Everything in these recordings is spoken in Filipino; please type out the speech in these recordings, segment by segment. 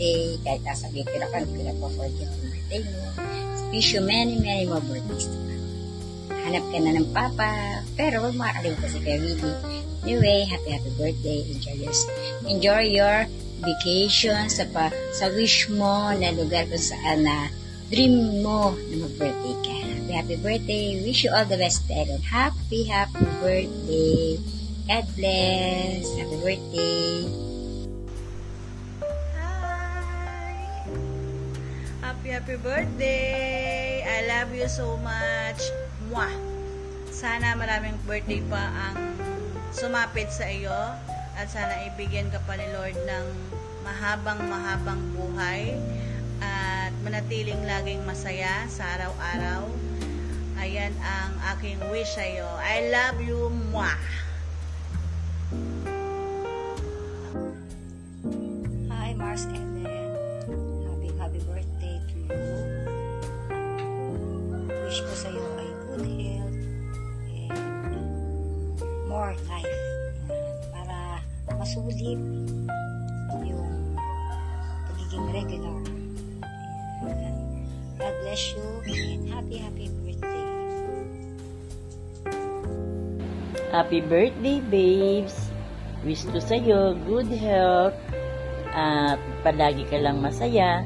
birthday. Kahit nasa bakery ka, hindi ko na po-forget yung birthday mo. Wish you many, many more birthdays to come. Hanap ka na ng papa, pero huwag makakalimutan si Kuya Willie. Anyway, happy birthday. Enjoy your vacation sa wish mo na lugar kung saan na dream mo na mag-birthday ka. Happy birthday. Wish you all the best, and happy birthday. God bless. Happy birthday. Hi. Happy birthday. I love you so much. Mwah. Sana maraming birthday pa ang sumapit sa iyo at sana ibigyan ka pa ni Lord ng mahabang buhay at manatiling laging masaya sa araw-araw. Ayan ang aking wish sa iyo. I love you. Mwah. Hi, Mars Ellen. Happy birthday to you. Wish ko sa iyo ay good health and more life para masulit yung pagiging regular. And God bless you and happy birthday. Happy birthday, babes! Wish ko sa'yo good health at palagi ka lang masaya.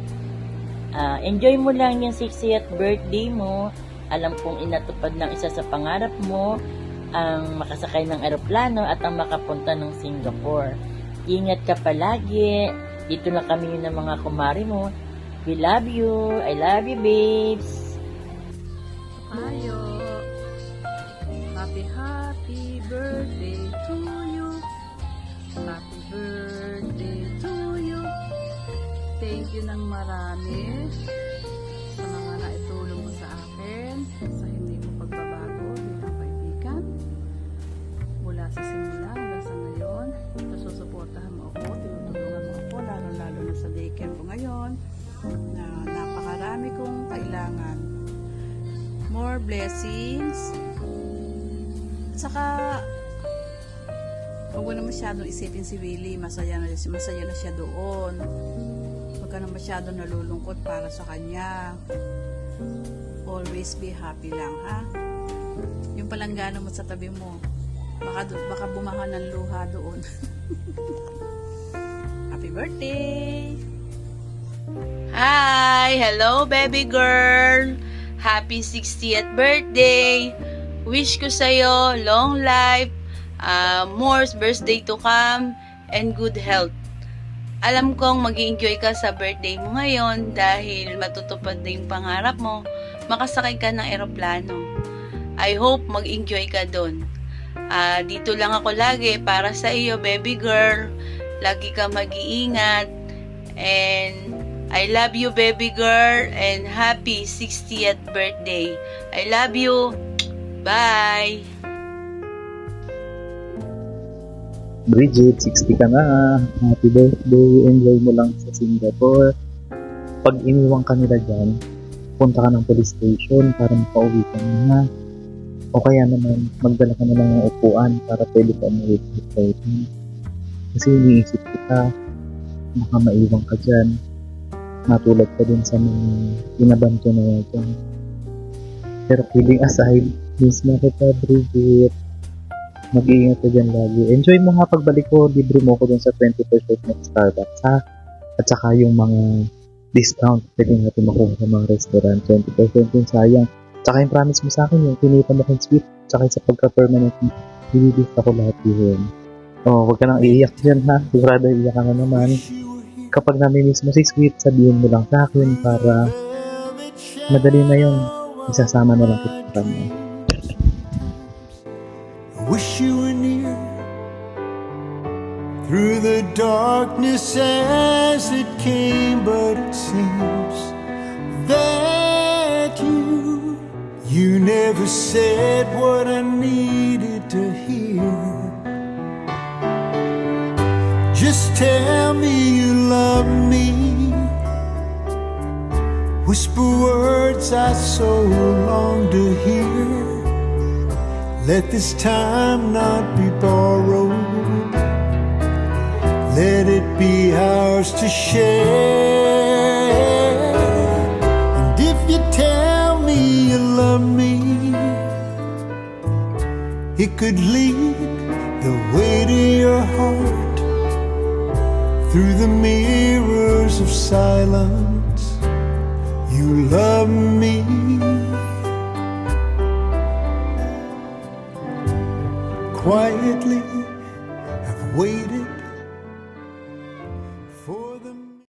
Enjoy mo lang yung 60th birthday mo. Alam kong inatupad ng isa sa pangarap mo, ang makasakay ng eroplano at ang makapunta ng Singapore. Ingat ka palagi. Dito na kami ng mga kumari mo. We love you. I love you, babes. Ayo. Happy birthday to you. Happy birthday to you. Thank you ng marami sa mga naitulong mo sa akin, sa hindi mo pagbabago bilang kaibigan. Mula sa simula hanggang sa ngayon, nasusuportahan mo ako, tinutulungan mo ako, lalo na sa daycare ko ngayon, na napakarami kong kailangan. More blessings. At saka, huwag mo na masyadong isipin si Willie, masaya na siya doon. Huwag ka na masyadong nalulungkot para sa kanya. Always be happy lang, ha? Yung palanggana mo sa tabi mo, baka bumaha ng luha doon. Happy birthday! Hi! Hello, baby girl! Happy 60th birthday! Wish ko sa'yo long life, more birthday to come, and good health. Alam kong mag-enjoy ka sa birthday mo ngayon dahil matutupad na yung pangarap mo, makasakay ka ng eroplano. I hope mag-enjoy ka doon. Dito lang ako lagi para sa iyo, baby girl. Lagi ka mag-iingat. And I love you, baby girl, and happy 60th birthday. I love you. Bye! Bridget, 60 ka na. Happy birthday. Enjoy mo lang sa Singapore. Pag iniwang ka nila dyan, punta ka ng police station para makauwi ka na. O kaya naman, magdala ka na lang ng upuan para pwede ka umuwi sa kasi iniisip kita, baka maiwang ka dyan. Matulad ka din sa mga inabanto na dyan. Pero kidding aside, miss na kita, Bridget. Mag-iingat ka dyan lagi. Enjoy mo nga pagbalik ko, libre mo ko dun sa 20% ng Starbucks, ha? At saka yung mga discount, pwede natin makuha sa mga restaurant, 20% yung sayang. Tsaka yung promise mo sa akin, yung kinita mo kong sweet, tsaka sa pagka-permanent, bibibig ako lahat yun. Huwag ka nang iiyak dyan, ha? Sigurado iiyak ka na naman. Kapag nami-miss mo si sweet, sabihin mo lang sa akin para madali na yun. Isasama na lang kita mo. Wish you were near through the darkness as it came, but it seems that you never said what I needed to hear. Just tell me you love me, whisper words I so long to hear. Let this time not be borrowed. let it be ours to share. And if you tell me you love me, it could lead the way to your heart through the mirrors of silence. You love me. Quietly, I've waited